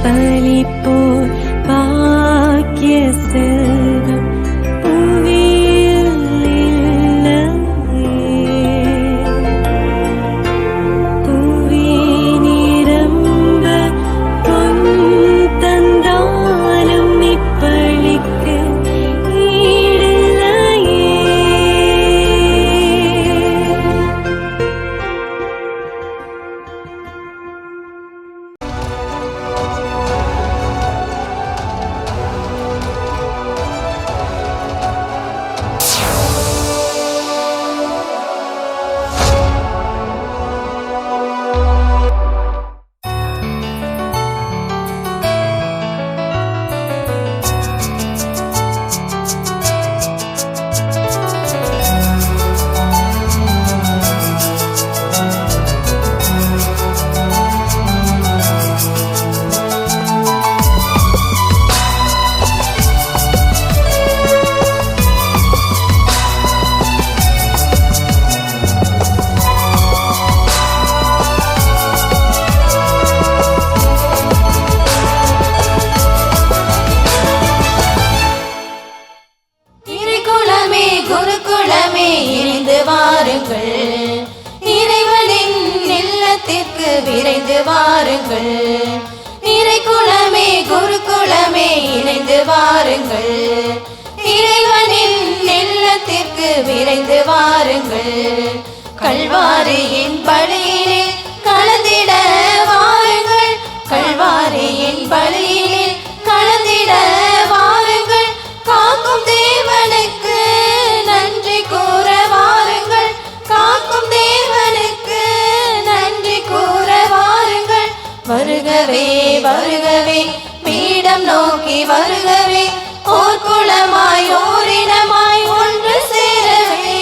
பலிப்போர் பாக்கிய செல்வம் புவியில் இல்லையே. புவி நிரம்ப பொன் தந்தாலும் இப்பளிக்கு ஈடில்லையே. குருகுலமே இணைந்து வாருங்கள், இறைவனின் இல்லத்திற்கு விரைந்து வாருங்கள். இறைக்குலமே குருகுலமே இணைந்து வாருங்கள், இறைவனின் இல்லத்திற்கு விரைந்து வாருங்கள். கல்வாரியின் பலியிலே கலந்திட வாருங்கள், கல்வாரியின் பலியிலே கலந்திட வாருங்கள். காக்கும் தேவனுக்கு நன்றி கூற வாருங்கள், காக்கும் தேவனுக்கு நன்றி கூற வாருங்கள். வருகவே வருகவே பீடம் நோக்கி வருகவே, ஓர்குலமாய் ஓரினமாய் ஒன்று சேரவே.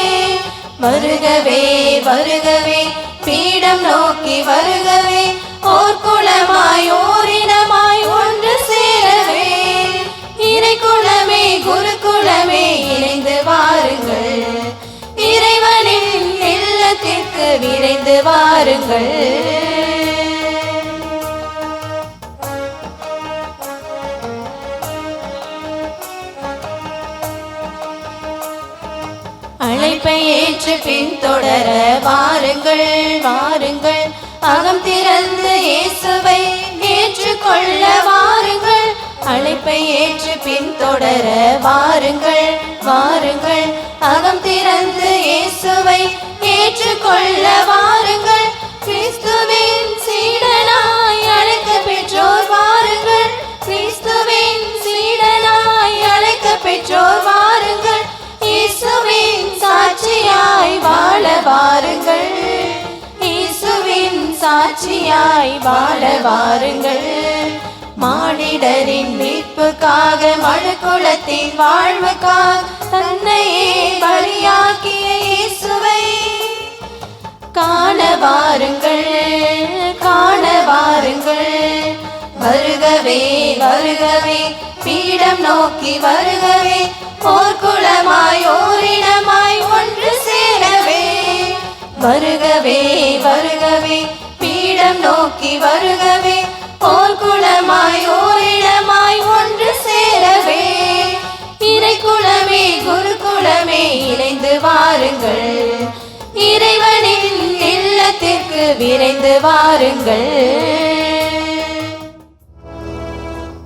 வருகவே வருகவே பீடம் நோக்கி வருகவே, ஓர்குலமாய் ஓரினமாய் ஒன்று சேரவே. இறைக்குலமே குருகுலமே இணைந்து வாருங்கள், இறைவனின் இல்லத்திற்கு விரைந்து வாருங்கள். அழைப்பை ஏற்று பின்தொடர வாருங்கள் வாருங்கள், அகம் திறந்து இயேசுவை ஏற்றுக்கொள்ள வாருங்கள். அழைப்பை ஏற்று பின்தொடர வாருங்கள் வாருங்கள், அகம் திறந்து இயேசுவை ஏற்றுக்கொள்ள வாருங்கள். கிறிஸ்துவின் சீடனாய் அழைக்க பெற்றோர் வாருங்கள், கிறிஸ்துவின் சீடனாய் அழைக்க பெற்றோர் வாருங்கள். இயேசுவின் சாட்சியாய் வாழ வாருங்கள், இயேசுவின் சாட்சியாய் வாழ வாருங்கள். மானிடரின் மீட்புக்காக மனுக்குலத்தின் வாழ்வுக்காக தன்னையே பலியாக்கிய இயேசுவை காண வாருங்கள் காண வாருங்கள். வருகவே வருகவே பீடம் நோக்கி வருகவே, ஓர்குலமாய் ஓரினமாய் ஒன்று சேரவே. வருகவே வருகவே பீடம் நோக்கி வருகவே, ஓர்குலமாய் ஓரிடமாய் ஒன்று சேரவே. இறைக்குலமே குருகுலமே இணைந்து வாருங்கள், இறைவனின் இல்லத்திற்கு விரைந்து வாருங்கள்.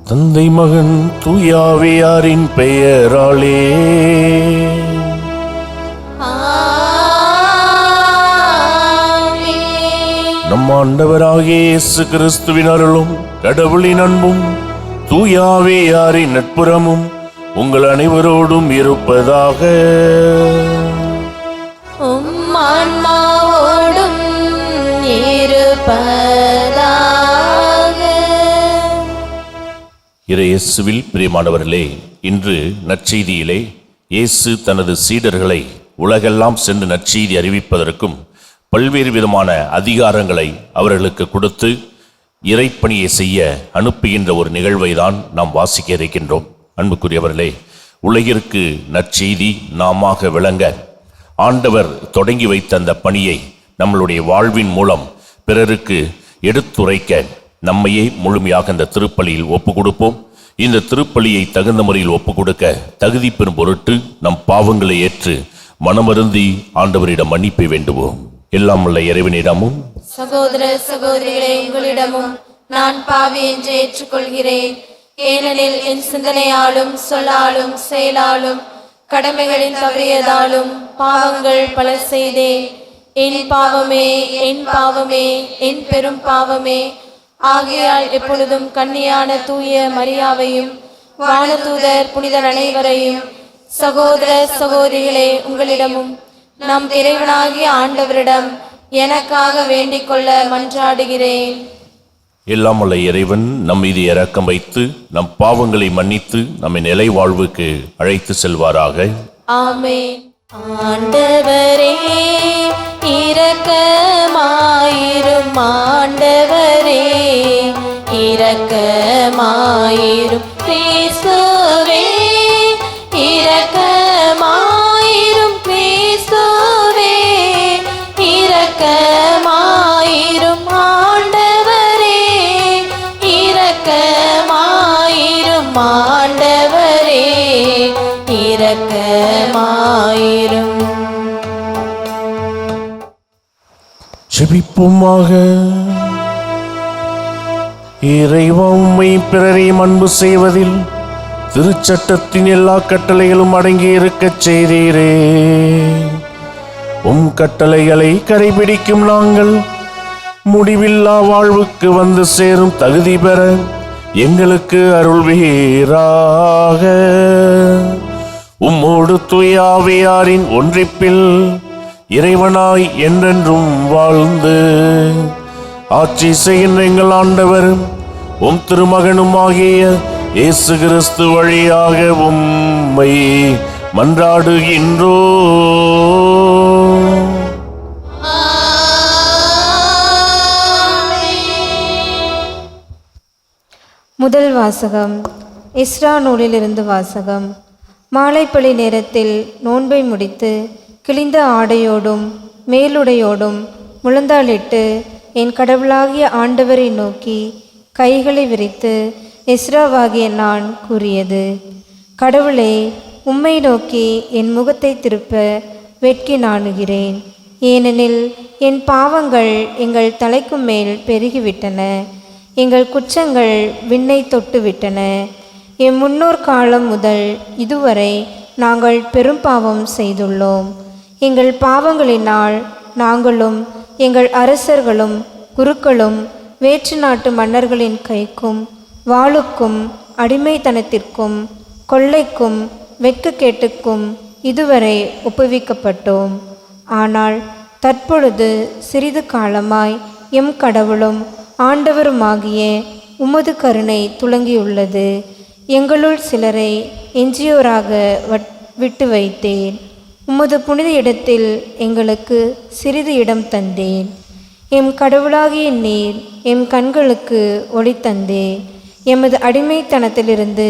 தந்தை மகன் தூயாவியாரின் பெயராலே நம் ஆண்டவராகிய இயேசு கிறிஸ்துவின் அருளும் கடவுளின் அன்பும் தூயாவியாரின் நட்புறமும் உங்கள் அனைவரோடும் இருப்பதாக. ஆன்மாவோடும் இருப்பதாக. இயேசுவில் பிரியமானவர்களே, இன்று நற்செய்தியிலே இயேசு தனது சீடர்களை உலகெல்லாம் சென்று நற்செய்தி அறிவிப்பதற்கும் பல்வேறு விதமான அதிகாரங்களை அவர்களுக்கு கொடுத்து இறைப்பணியை செய்ய அனுப்புகின்ற ஒரு நிகழ்வை தான் நாம் வாசிக்க இருக்கின்றோம். அன்புக்குரியவர்களே, உலகிற்கு நற்செய்தி நாமாக விளங்க ஆண்டவர் தொடங்கி வைத்த அந்த பணியை நம்மளுடைய வாழ்வின் மூலம் பிறருக்கு எடுத்துரைக்க நம்மையே முழுமையாக இந்த திருப்பலியில் ஒப்பு கொடுப்போம். இந்த திருப்பலியை தகுந்த முறையில் ஒப்பு கொடுக்க தகுதி பெறும் பொருட்டு நம் பாவங்களை ஏற்று மனமருந்தி ஆண்டவரிடம் மன்னிப்பை வேண்டுவோம். எல்லாம் உள்ள இறைவனிடமும் சகோதர சகோதரிகளே, உங்களிடமும் நான் பாவி என்று ஏற்றுக்கொள்கிறேன். ஏனெனில் என் சிந்தனையாலும் சொல்லாலும் செயலாலும் கடமைகளின் தவறியதாலும் பாவங்கள் பல செய்தேன். என் பாவமே, என் பாவமே, என் பெரும் பாவமே. ஆகையால் எப்பொழுதும் கன்னியான தூய மரியாவையும் வானதூதர் புனிதர் அனைவரையும் சகோதர சகோதரிகளே, உங்களிடமும் நம் இறைவனாகிய ஆண்டவரிடம் எனக்காக வேண்டிக் கொள்ள மன்றாடுகிறேன். எல்லாம் உள்ள இறைவன் நம் மீது இரக்கம் வைத்து நம் பாவங்களை மன்னித்து நம்மை நிலை வாழ்வுக்கு அழைத்து செல்வாராக. ஆமென். ஆண்டவரே இரக்கமாயிரும், ஆண்டவரே இரக்கமாயிரும், கிறிஸ்துவே இரக்கமாயிரும், கிறிஸ்துவே இரக்கமாயிரும், ஆண்டவரே இரக்கமாயிரும், ஆண்டவரே இரக்கமாயிரும். ஜெபிப்போமாக. இறைவா, உம்மை பிறரையும் அன்பு செய்வதில் திருச்சட்டத்தின் எல்லா கட்டளைகளும் அடங்கி இருக்கச் செய்தீரே. உம் கட்டளைகளை கடைபிடிக்கும் நாங்கள் முடிவில்லா வாழ்வுக்கு வந்து சேரும் தகுதி பெற எங்களுக்கு அருள்வீராக. உம்மோடு தூய ஆவியாரின் ஒன்றிப்பில் இறைவனாய் என்றென்றும் வாழ்ந்து ஆட்சி செய்கின்ற எங்கள் ஆண்டவரும் உம் திருமகனும் ஆகிய இயேசு கிறிஸ்து வழியாக உம்மை மன்றாடுகின்றோம். முதல் வாசகம். எஸ்ரா நூலிலிருந்து வாசகம். மாலைப்பழி நேரத்தில் நோன்பை முடித்து கிழிந்த ஆடையோடும் மேலுடையோடும் முழந்தாளிட்டு என் கடவுளாகிய ஆண்டவரை நோக்கி கைகளை விரித்து எஸ்ராவாகிய நான் கூறியது: கடவுளே, உம்மை நோக்கி என் முகத்தை திருப்ப வெட்கி நாணுகிறேன். ஏனெனில் என் பாவங்கள் எங்கள் தலைக்கும் மேல் பெருகிவிட்டன, எங்கள் குற்றங்கள் விண்ணை தொட்டுவிட்டன. என் முன்னோர் காலம் முதல் இதுவரை நாங்கள் பெரும் பாவம் செய்துள்ளோம். எங்கள் பாவங்களினால் நாங்களும் எங்கள் அரசர்களும் குருக்களும் வேற்று நாட்டு மன்னர்களின் கைக்கும் வாளுக்கும் அடிமைத்தனத்திற்கும் கொள்ளைக்கும் வெட்கக்கேட்டுக்கும் இதுவரை ஒப்புவிக்கப்பட்டோம். ஆனால் தற்பொழுது சிறிது காலமாய் எம் கடவுளும் ஆண்டவருமாகிய உமது கருணை துலங்கியுள்ளது. எங்களுள் சிலரை எஞ்சியோராக விட்டு வைத்தேன். உமது புனித இடத்தில் எங்களுக்கு சிறிது இடம் தந்தேன். எம் கடவுளாகிய நீர் எம் கண்களுக்கு ஒளி தந்தேன். எமது அடிமைத்தனத்திலிருந்து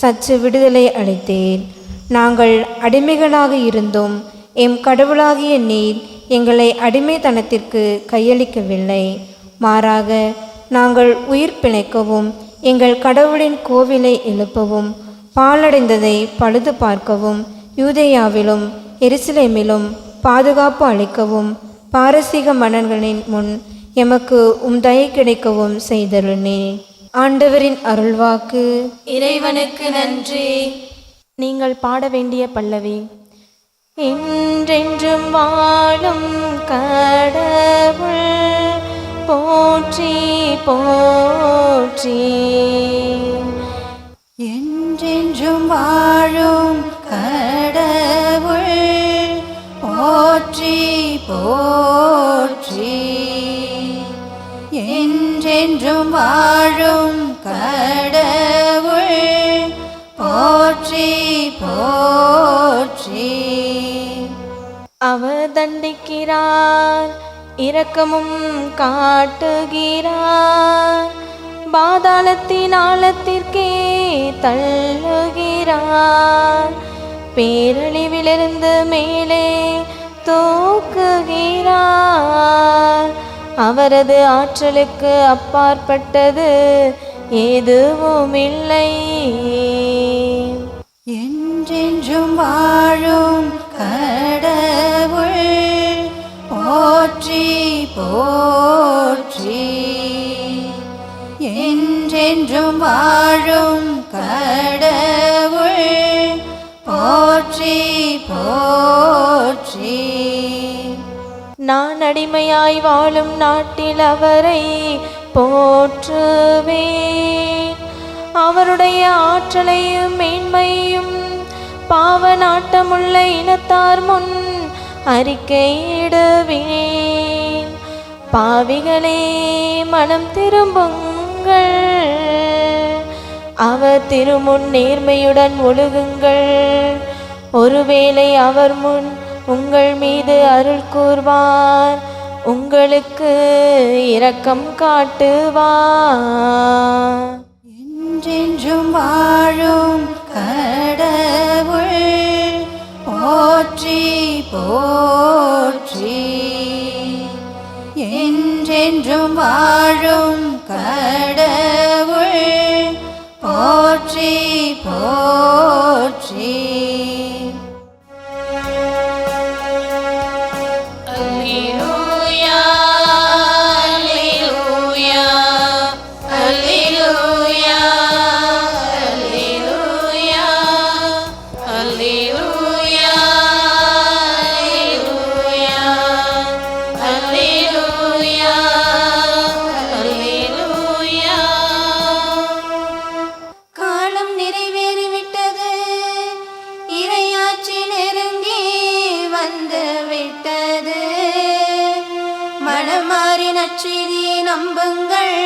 சற்று விடுதலை அளித்தேன். நாங்கள் அடிமைகளாக இருந்தும் எம் கடவுளாகிய நீர் எங்களை அடிமைத்தனத்திற்கு கையளிக்கவில்லை. மாறாக நாங்கள் உயிர் பிழைக்கவும் எங்கள் கடவுளின் கோவிலை எழுப்பவும் பாழடைந்ததை பழுது பார்க்கவும் யூதேயாவிலும் எருசலேமிலும் பாதுகாப்பு அளிக்கவும் பாரசீக மன்னர்களின் முன் எமக்கு தயை கிடைக்கவும் செய்தருளே. ஆண்டவரின் அருள்வாக்கு. இறைவனுக்கு நன்றி. நீங்கள் பாட வேண்டிய பல்லவி: என்றென்றும் வாழும் கடவுள் போற்றி போற்றி. என்றென்றும் வாழும் கடவுள் போற்றி போற்றி. என்றென்றும் வாழும் கடவுள் போற்றி போற்றி. அவர் தண்டிக்கிறார், இரக்கமும் காட்டுகிறார், பாதாளத்தின் ஆழத்திற்கே தள்ளுகிறார், பேரழிவிலிருந்து மேலே தூக்குகிறார், அவரது ஆற்றலுக்கு அப்பாற்பட்டது எதுவும் இல்லை. என்றென்றும் வாழும் கடவுள் போற்றி போற்றி. என்றென்றும் வாழும் கடவுள் போற்றி போற்றி. நான் அடிமையாய் வாழும் நாட்டில் அவரை போற்றுவேன். அவருடைய ஆற்றலையும் மேன்மையும் பாவ நாட்டமுள்ள இனத்தார் முன் அறிக்கையிடுவேன். பாவிகளே, மனம் திரும்புங்கள், அவர் திருமுன் நேர்மையுடன் ஒழுகுங்கள். ஒருவேளை அவர் முன் உங்கள் மீது அருள் கூர்வார், உங்களுக்கு இரக்கம் காட்டுவார். என்றென்றும் வாழும் கடவுள் போற்றி போற்றி. என்றென்றும் வாழும் கடவுள் போற்றி போற்றி. மனமாறி நற்செய்தியை நம்புங்கள்.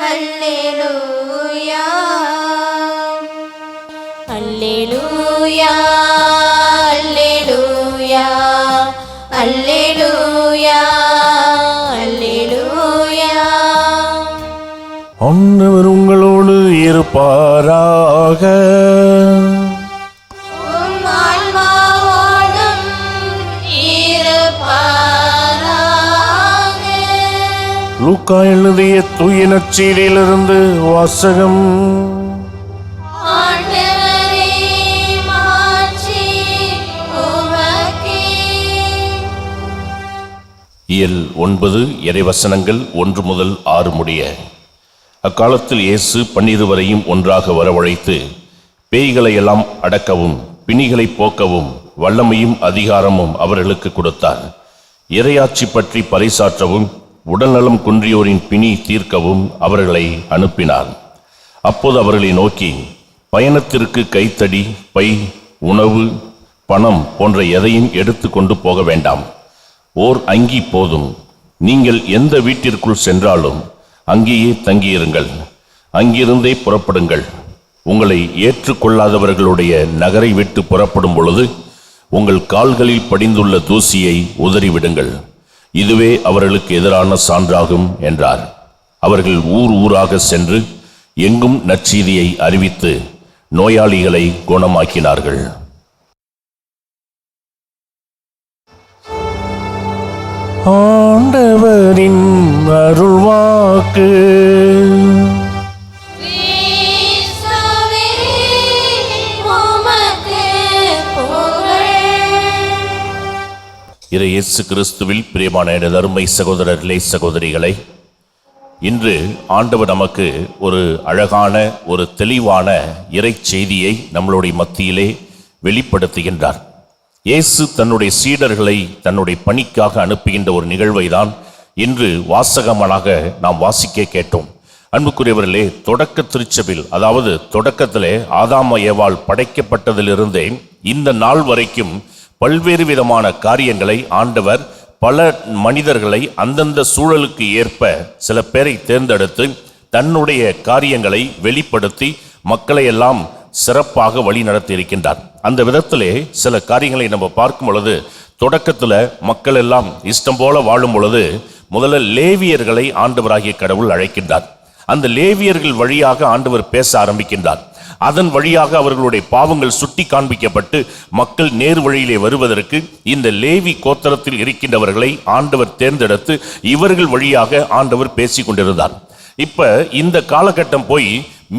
அல்லேலூயா அல்லேலூயா அல்லேலூயா அல்லேலூயா அல்லேலூயா. ஆண்டவர் உங்களோடு இருப்பாராக. லூக்கா எழுதிய தூய நற்செய்தியிலிருந்து வாசகம். இயல் 9 இறைவசனங்கள் 1 முதல் 6 முடிய. அக்காலத்தில் இயேசு 12 வரையும் ஒன்றாக வரவழைத்து பேய்களை எல்லாம் அடக்கவும் பிணிகளை போக்கவும் வல்லமையும் அதிகாரமும் அவர்களுக்கு கொடுத்தார். இறையாட்சி பற்றி பறைசாற்றவும் உடல்நலம் குன்றியோரின் பிணி தீர்க்கவும் அவர்களை அனுப்பினார். அப்போது அவர்களை நோக்கி, பயணத்திற்கு கைத்தடி, பை, உணவு, பணம் போன்ற எதையும் எடுத்து கொண்டு போக வேண்டாம். ஓர் அங்கி போதும். நீங்கள் எந்த வீட்டிற்குள் சென்றாலும் அங்கேயே தங்கியிருங்கள். அங்கிருந்தே புறப்படுங்கள். உங்களை ஏற்றுக்கொள்ளாதவர்களுடைய நகரை விட்டு புறப்படும் பொழுது உங்கள் கால்களில் படிந்துள்ள தூசியை உதறிவிடுங்கள். இதுவே அவர்களுக்கு எதிரான சான்றாகும் என்றார். அவர்கள் ஊர் ஊராக சென்று எங்கும் நற்செய்தியை அறிவித்து நோயாளிகளை குணமாக்கினார்கள். ஆண்டவரின் அருள்வாக்கு. இயேசு கிறிஸ்துவில் பிரியமான எனது அருமை சகோதரர்களே, சகோதரிகளை, இன்று ஆண்டவர் நமக்கு ஒரு அழகான, ஒரு தெளிவான இறை செய்தியை நம்மளுடைய மத்தியிலே வெளிப்படுத்துகின்றார். இயேசு தன்னுடைய சீடர்களை தன்னுடைய பணிக்காக அனுப்புகின்ற ஒரு நிகழ்வை தான் இன்று வாசகமாக நாம் வாசிக்க கேட்டோம். அன்புக்குரியவர்களே, தொடக்க திருச்சபையில், அதாவது தொடக்கத்திலே ஆதாம் ஏவாள் படைக்கப்பட்டதிலிருந்தே இந்த நாள் வரைக்கும் பல்வேறு விதமான காரியங்களை ஆண்டவர் பல மனிதர்களை அந்தந்த சூழலுக்கு ஏற்ப சில பேரை தேர்ந்தெடுத்து தன்னுடைய காரியங்களை வெளிப்படுத்தி மக்களை எல்லாம் சிறப்பாக வழி நடத்தி இருக்கின்றார். அந்த விதத்திலே சில காரியங்களை நம்ம பார்க்கும் பொழுது, தொடக்கத்தில் மக்கள் எல்லாம் இஷ்டம் போல வாழும் பொழுது முதல்ல லேவியர்களை ஆண்டவராகிய கடவுள் அழைக்கின்றார். அந்த லேவியர்கள் வழியாக ஆண்டவர் பேச ஆரம்பிக்கின்றார். அதன் வழியாக அவர்களுடைய பாவங்கள் சுட்டி காண்பிக்கப்பட்டு மக்கள் நேர் வழியிலே வருவதற்கு இந்த லேவி கோத்திரத்தில் இருக்கின்றவர்களை ஆண்டவர் தேர்ந்தெடுத்து இவர்கள் வழியாக ஆண்டவர் பேசிக் கொண்டிருந்தார். இப்ப இந்த காலகட்டம் போய்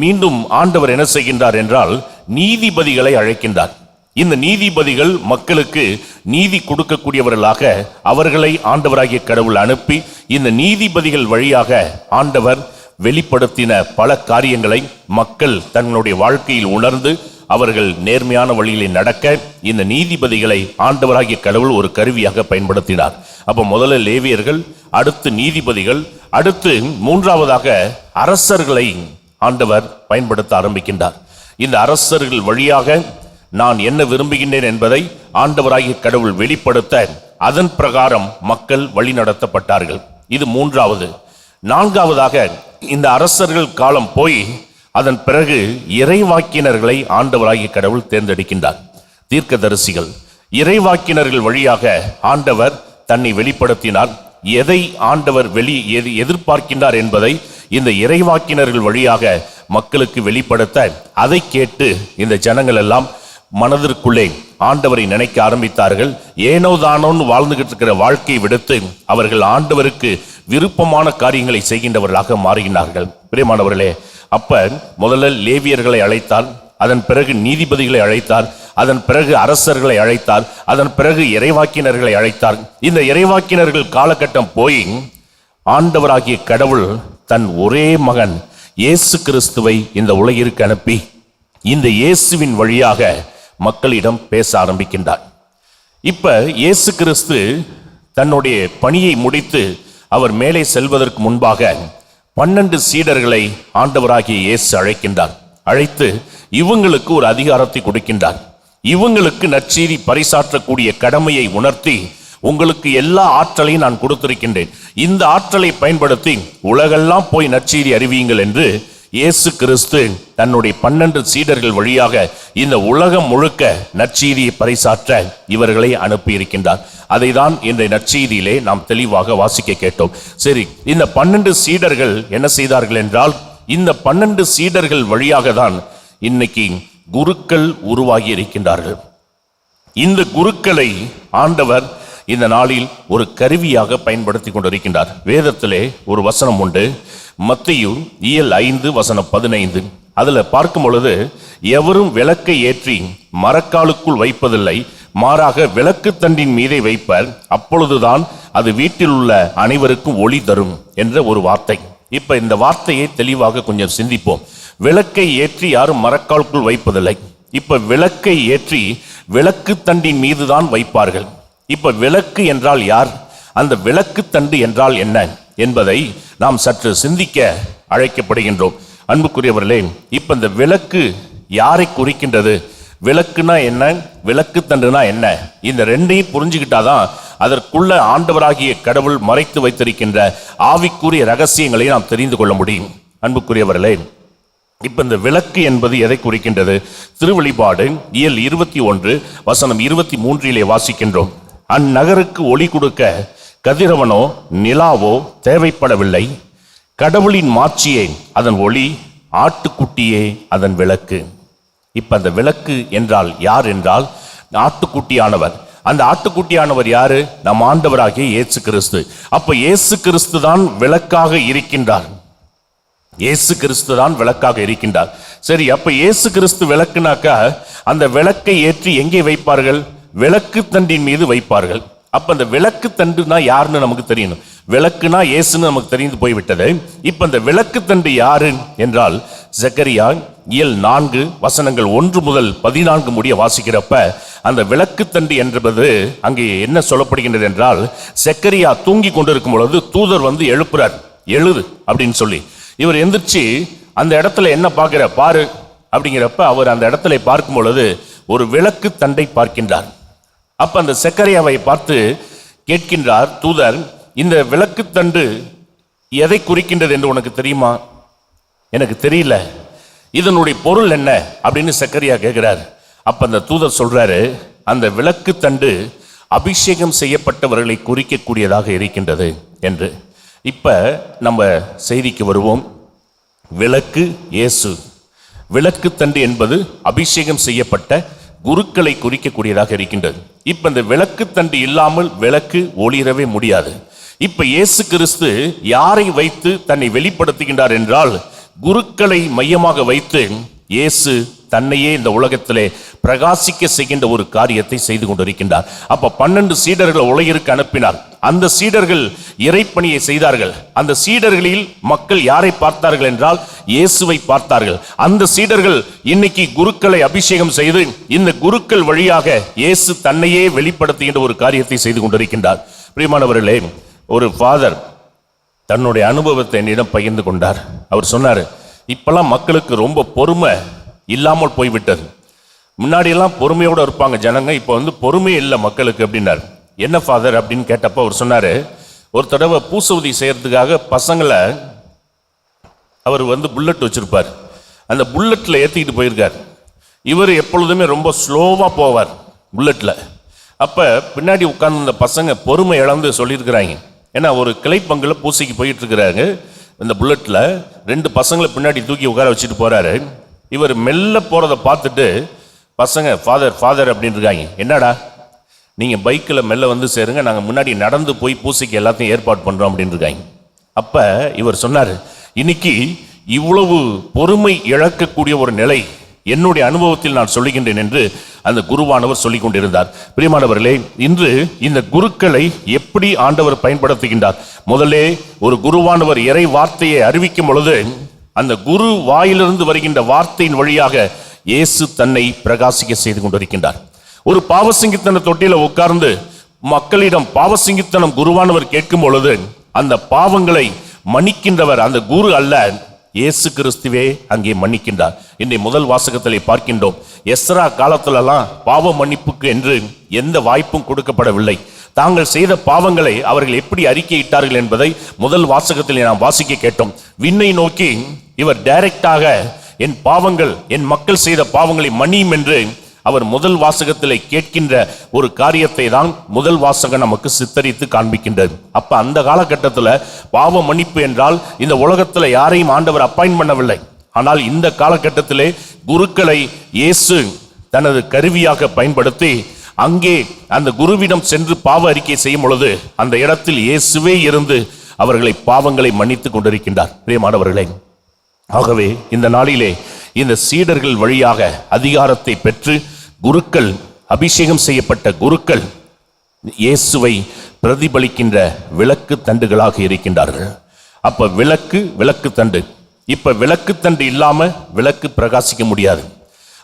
மீண்டும் ஆண்டவர் என்ன செய்கின்றார் என்றால் நீதிபதிகளை அழைக்கின்றார். இந்த நீதிபதிகள் மக்களுக்கு நீதி கொடுக்கக்கூடியவர்களாக அவர்களை ஆண்டவராகிய கடவுள் அனுப்பி இந்த நீதிபதிகள் வழியாக ஆண்டவர் வெளிப்படுத்தின பல காரியங்களை மக்கள் தங்களுடைய வாழ்க்கையில் உணர்ந்து அவர்கள் நேர்மையான வழியிலே நடக்க இந்த நீதிபதிகளை ஆண்டவராகிய கடவுள் ஒரு கருவியாக பயன்படுத்தினார். அப்ப முதல்ல லேவியர்கள், அடுத்து நீதிபதிகள், அடுத்து மூன்றாவதாக அரசர்களை ஆண்டவர் பயன்படுத்த ஆரம்பிக்கின்றார். இந்த அரசர்கள் வழியாக நான் என்ன விரும்புகின்றேன் என்பதை ஆண்டவராகிய கடவுள் வெளிப்படுத்த அதன் பிரகாரம் மக்கள் வழி நடத்தப்பட்டார்கள். இது மூன்றாவது. நான்காவதாக இந்த அரசர்கள் காலம் போய் அதன் பிறகு இறைவாக்கினர்களை ஆண்டவராகிய கடவுள் தேர்ந்தெடுக்கின்றார். தீர்க்கதரிசிகள், இறைவாக்கினர்கள் வழியாக ஆண்டவர் தன்னை வெளிப்படுத்தினார். எதை ஆண்டவர் எதிர்பார்க்கின்றார் என்பதை இந்த இறைவாக்கினர்கள் வழியாக மக்களுக்கு வெளிப்படுத்த அதை கேட்டு இந்த ஜனங்கள் எல்லாம் மனதிற்குள்ளே ஆண்டவரை நினைக்க ஆரம்பித்தார்கள். ஏனோ தானோன்னு வாழ்ந்துகிட்டு இருக்கிற வாழ்க்கையை விடுத்து அவர்கள் ஆண்டவருக்கு விருப்பமான காரியங்களை செய்கின்றவர்களாக மாறுகின்றார்கள். பிரியமானவர்களே, அப்ப முதல்ல லேவியர்களை அழைத்தார், அதன் பிறகு நீதிபதிகளை அழைத்தார், அதன் பிறகு அரசர்களை அழைத்தார், அதன் பிறகு இறைவாக்கினர்களை அழைத்தார். இந்த இறைவாக்கினர்கள் காலகட்டம் போய் ஆண்டவராகிய கடவுள் தன் ஒரே மகன் இயேசு கிறிஸ்துவை இந்த உலகிற்கு அனுப்பி இந்த இயேசுவின் வழியாக மக்களிடம் பேச ஆரம்பிக்கின்றார். இப்ப இயேசு கிறிஸ்து தன்னுடைய பணியை முடித்து அவர் மேலே செல்வதற்கு முன்பாக 12 சீடர்களை ஆண்டவராகிய இயேசு அழைக்கின்றார். அழைத்து இவங்களுக்கு ஒரு அதிகாரத்தை கொடுக்கின்றார். இவங்களுக்கு நற்செய்தி பறைசாற்றக்கூடிய கடமையை உணர்த்தி, உங்களுக்கு எல்லா ஆற்றலையும் நான் கொடுத்திருக்கின்றேன், இந்த ஆற்றலை பயன்படுத்தி உலகெல்லாம் போய் நற்செய்தி அறிவியுங்கள் என்று இயேசு கிறிஸ்து தன்னுடைய 12 சீடர்கள் வழியாக இந்த உலகம் முழுக்க நற்செய்தியை பறைசாற்ற இவர்களை அனுப்பி இருக்கின்றார். அதை தான் இன்றைய நற்செய்தியிலே நாம் தெளிவாக வாசிக்க கேட்டோம். சரி, இந்த 12 சீடர்கள் என்ன செய்தார்கள் என்றால், இந்த 12 சீடர்கள் வழியாக தான் இன்னைக்கு குருக்கள் உருவாகி இருக்கின்றார்கள். இந்த குருக்களை ஆண்டவர் இந்த நாளில் ஒரு கருவியாக பயன்படுத்தி கொண்டிருக்கின்றார். வேதத்திலே ஒரு வசனம் உண்டு, மத்தேயு இயல் 5:15. அதுல பார்க்கும் பொழுது, எவரும் விளக்கை ஏற்றி மரக்காலுக்குள் வைப்பதில்லை, மாறாக விளக்கு தண்டின் மீதே வைப்பர், அப்பொழுதுதான் அது வீட்டில் உள்ள அனைவருக்கும் ஒளி தரும் என்ற ஒரு வார்த்தை. இப்ப இந்த வார்த்தையை தெளிவாக கொஞ்சம் சிந்திப்போம். விளக்கை ஏற்றி யாரும் மரக்காலுக்குள் வைப்பதில்லை. இப்ப விளக்கை ஏற்றி விளக்கு தண்டின் மீதுதான் வைப்பார்கள். இப்ப விளக்கு என்றால் யார், அந்த விளக்கு தண்டு என்றால் என்ன என்பதை நாம் சற்று சிந்திக்க அழைக்கப்படுகின்றோம். அன்புக்குரியவர்களே, இப்ப இந்த விளக்கு யாரை குறிக்கின்றது, விளக்குனா என்ன, விளக்கு தண்டுனா என்ன, இந்த ரெண்டையும் புரிஞ்சுக்கிட்டாதான் அதற்குள்ள ஆண்டவராகிய கடவுள் மறைத்து வைத்திருக்கின்ற ஆவிக்குரிய ரகசியங்களை நாம் தெரிந்து கொள்ள முடியும். அன்புக்குரியவர்களே, இப்ப இந்த விளக்கு என்பது எதை குறிக்கின்றது? திருவெளிப்பாடு இயல் 21:23 வாசிக்கின்றோம். அந்நகருக்கு ஒளி கொடுக்க கதிரவனோ நிலாவோ தேவைப்படவில்லை, கடவுளின் மாட்சியே அதன் ஒளி, ஆட்டுக்குட்டியே அதன் விளக்கு. இப்ப அந்த விளக்கு என்றால் யார் என்றால் ஆட்டுக்குட்டியானவர். அந்த ஆட்டுக்குட்டியானவர் யாரு? நம் ஆண்டவராகிய இயேசு கிறிஸ்து. அப்ப இயேசு கிறிஸ்து தான் விளக்காக இருக்கின்றார். இயேசு கிறிஸ்து தான் விளக்காக இருக்கின்றார். சரி, அப்ப இயேசு கிறிஸ்து விளக்குனாக்கா அந்த விளக்கை ஏற்றி எங்கே வைப்பார்கள்? விளக்கு தண்டின் மீது வைப்பார்கள். அப்ப அந்த விளக்கு தண்டுனா யாருன்னு நமக்கு தெரியணும். விளக்குனா இயேசுன்னு நமக்கு தெரிந்து போய்விட்டது. இப்ப அந்த விளக்கு தண்டு யாரு என்றால், செக்கரியா இயல் 4:1 முதல் 14 முடிய வாசிக்கிறப்ப அந்த விளக்கு தண்டு என்பது அங்கே என்ன சொல்லப்படுகின்றது என்றால், செக்கரியா தூங்கி கொண்டிருக்கும் பொழுது தூதர் வந்து எழுப்புறார், எழுது அப்படின்னு சொல்லி. இவர் எந்திரிச்சு அந்த இடத்துல என்ன பார்க்கிற பாரு அப்படிங்கிறப்ப அவர் அந்த இடத்துல பார்க்கும் பொழுது ஒரு விளக்கு தண்டை பார்க்கின்றார். அப்ப அந்த செக்கரியாவை பார்த்து கேட்கின்றார் தூதர், இந்த விளக்கு தண்டு எதை குறிக்கின்றது என்று உனக்கு தெரியுமா? எனக்கு தெரியல, இதனுடைய பொருள் என்ன அப்படின்னு செக்கரியா கேட்கிறார். அப்ப அந்த தூதர் சொல்றாரு, அந்த விளக்கு தண்டு அபிஷேகம் செய்யப்பட்டவர்களை குறிக்கக்கூடியதாக இருக்கின்றது என்று. இப்ப நம்ம செய்திக்கு வருவோம். விளக்கு இயேசு. விளக்கு தண்டு என்பது அபிஷேகம் செய்யப்பட்ட குருக்களை குறிக்கக்கூடியதாக இருக்கின்றது. இப்ப இந்த விளக்கு தண்டு இல்லாமல் விளக்கு ஒளிரவே முடியாது. இப்ப இயேசு கிறிஸ்து யாரை வைத்து தன்னை வெளிப்படுத்துகின்றார் என்றால், குருக்களை மையமாக வைத்து இயேசு தன்னையே இந்த உலகத்திலே பிரகாசிக்க செய்கின்ற ஒரு காரியத்தை செய்து கொண்டிருக்கின்றார். அப்ப 12 சீடர்கள் உலகிற்கு அனுப்பினார். அந்த சீடர்கள் இறைப்பணியை செய்தார்கள். அந்த சீடர்களில் மக்கள் யாரை பார்த்தார்கள் என்றால் இயேசுவை பார்த்தார்கள். அந்த சீடர்கள் இன்னைக்கு குருக்களை அபிஷேகம் செய்து இந்த குருக்கள் வழியாக இயேசு தன்னையே வெளிப்படுத்துகின்ற ஒரு காரியத்தை செய்து கொண்டிருக்கின்றார். பிரியமானவர்களே, ஒரு ஃபாதர் தன்னுடைய அனுபவத்தை என்னிடம் பகிர்ந்து கொண்டார். அவர் சொன்னார், இப்பெல்லாம் மக்களுக்கு ரொம்ப பொறுமை இல்லாமல் போய்விட்டது. முன்னாடியெல்லாம் பொறுமையோடு இருப்பாங்க ஜனங்க, இப்போ பொறுமை இல்லை மக்களுக்கு அப்படின்னார். என்ன ஃபாதர் அப்படின்னு கேட்டப்போ அவர் சொன்னார், ஒரு தடவை பூசவுதி செய்யறதுக்காக பசங்களை அவர் புல்லட் வச்சிருப்பார். அந்த புல்லட்டில் ஏற்றிக்கிட்டு போயிருக்கார். இவர் எப்பொழுதுமே ரொம்ப ஸ்லோவாக போவார் புல்லட்டில். அப்போ பின்னாடி உட்கார்ந்து இந்த பசங்க பொறுமை இழந்து சொல்லியிருக்கிறாங்க. ஏன்னா ஒரு கிளைப்பங்கில் பூசைக்கு போயிட்டு இருக்கிறாங்க. இந்த புல்லட்டில் 2 பசங்களை பின்னாடி தூக்கி உட்கார வச்சுட்டு போகிறாரு. இவர் மெல்ல போகிறத பார்த்துட்டு பசங்க ஃபாதர் ஃபாதர் அப்படின்னு இருக்காங்க. என்னடா நீங்கள் பைக்கில் மெல்ல சேருங்க, நாங்கள் முன்னாடி நடந்து போய் பூசைக்கு எல்லாத்தையும் ஏற்பாடு பண்ணுறோம் அப்படின்னு இருக்காங்க. அப்போ இவர் சொன்னார், இன்னைக்கு இவ்வளவு பொறுமை இழக்கக்கூடிய ஒரு நிலை என்னுடைய அனுபவத்தில் நான் சொல்லுகின்றேன் என்று அந்த குருவானவர் சொல்லிக் கொண்டிருந்தார். பிரியமானவர்களே, இன்று இந்த குருக்களை எப்படி ஆண்டவர் பயன்படுத்துகின்றார்? முதலே ஒரு குருவானவர் இறை வார்த்தையை அறிவிக்கும் பொழுது அந்த குரு வாயிலிருந்து வருகின்ற வார்த்தையின் வழியாக இயேசு தன்னை பிரகாசிக்க செய்து கொண்டிருக்கின்றார். ஒரு பாவசிங்கித்தன தொட்டியில உட்கார்ந்து மக்களிடம் பாவசிங்கித்தனம் குருவானவர் கேட்கும் பொழுது அந்த பாவங்களை மன்னிக்கின்றவர் அந்த குரு அல்ல, இயேசு கிறிஸ்துவே அங்கே மன்னிக்கின்றார். இன்றைய முதல் வாசகத்திலே பார்க்கின்றோம், எஸ்ரா காலத்திலெல்லாம் பாவ மன்னிப்புக்கு என்று எந்த வாய்ப்பும் கொடுக்கப்படவில்லை. தாங்கள் செய்த பாவங்களை அவர்கள் எப்படி அறிக்கையிட்டார்கள் என்பதை முதல் வாசகத்தில் நாம் வாசிக்க கேட்டோம். விண்ணை நோக்கி இவர் டைரக்டாக என் பாவங்கள், என் மக்கள் செய்த பாவங்களை மன்னியும் என்று அவர் முதல் வாசகத்திலே கேட்கின்ற ஒரு காரியத்தை தான் முதல் வாசகம் நமக்கு சித்தரித்து காண்பிக்கின்றது. அப்ப அந்த காலகட்டத்தில் பாவ மன்னிப்பு என்றால் இந்த உலகத்தில் யாரையும் ஆண்டவர் அப்பாயின்ட் பண்ணவில்லை. ஆனால் இந்த காலகட்டத்திலே குருக்களை இயேசு தனது கருவியாக பயன்படுத்தி அங்கே அந்த குருவிடம் சென்று பாவ அறிக்கை செய்யும் பொழுது அந்த இடத்தில் இயேசுவே இருந்து அவர்களை பாவங்களை மன்னித்து கொண்டிருக்கின்றார். பிரியமானவர்களே, ஆகவே இந்த நாளிலே இந்த சீடர்கள் வழியாக அதிகாரத்தை பெற்று குருக்கள், அபிஷேகம் செய்யப்பட்ட குருக்கள் இயேசுவை பிரதிபலிக்கின்ற விளக்கு தண்டுகளாக இருக்கின்றார்கள். அப்ப விளக்கு தண்டு. இப்ப விளக்கு தண்டு இல்லாம விளக்கு பிரகாசிக்க முடியாது.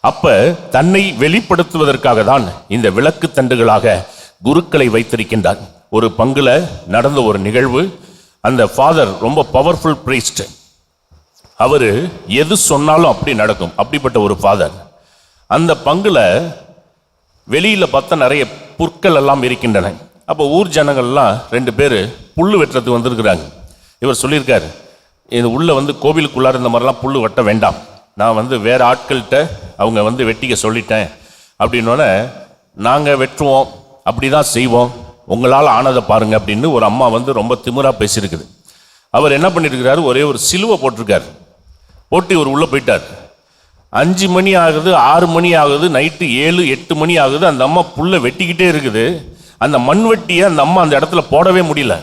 அப்ப தன்னை வெளிப்படுத்துவதற்காக தான் இந்த விளக்கு தண்டுகளாக குருக்களை வைத்திருக்கின்றார். ஒரு பங்குல நடந்த ஒரு நிகழ்வு, அந்த ஃபாதர் ரொம்ப பவர்ஃபுல் பிரீஸ்ட். அவரு எது சொன்னாலும் அப்படி நடக்கும், அப்படிப்பட்ட ஒரு ஃபாதர். அந்த பங்குல வெளியில பார்த்தா நிறைய புற்கள் எல்லாம் இருக்கின்றன. அப்போ ஊர் ஜனங்கள்லாம் 2 பேர் புல்லு வெட்டுறதுக்கு வந்திருக்கிறாங்க. இவர் சொல்லியிருக்காரு, இது உள்ள கோவிலுக்குள்ளார இந்த மாதிரிலாம் புல்லு வெட்ட வேண்டாம், நான் வேற ஆட்கள்கிட்ட அவங்க வெட்டிக்க சொல்லிட்டேன் அப்படின்னோடனே, நாங்கள் வெட்டுவோம், அப்படி தான் செய்வோம், உங்களால் ஆனதை பாருங்க அப்படின்னு ஒரு அம்மா ரொம்ப திமிரா பேசியிருக்குது. அவர் என்ன பண்ணியிருக்கிறாரு, ஒரே ஒரு சிலுவை போட்டிருக்காரு. போட்டு இவர் உள்ளே போயிட்டார். 5 மணி ஆகுது, 6 மணி ஆகுது, நைட்டு 7, 8 மணி ஆகுது. அந்த அம்மா புல்லை வெட்டிக்கிட்டே இருக்குது. அந்த மண்வெட்டியை அந்த அம்மா அந்த இடத்துல போடவே முடியல.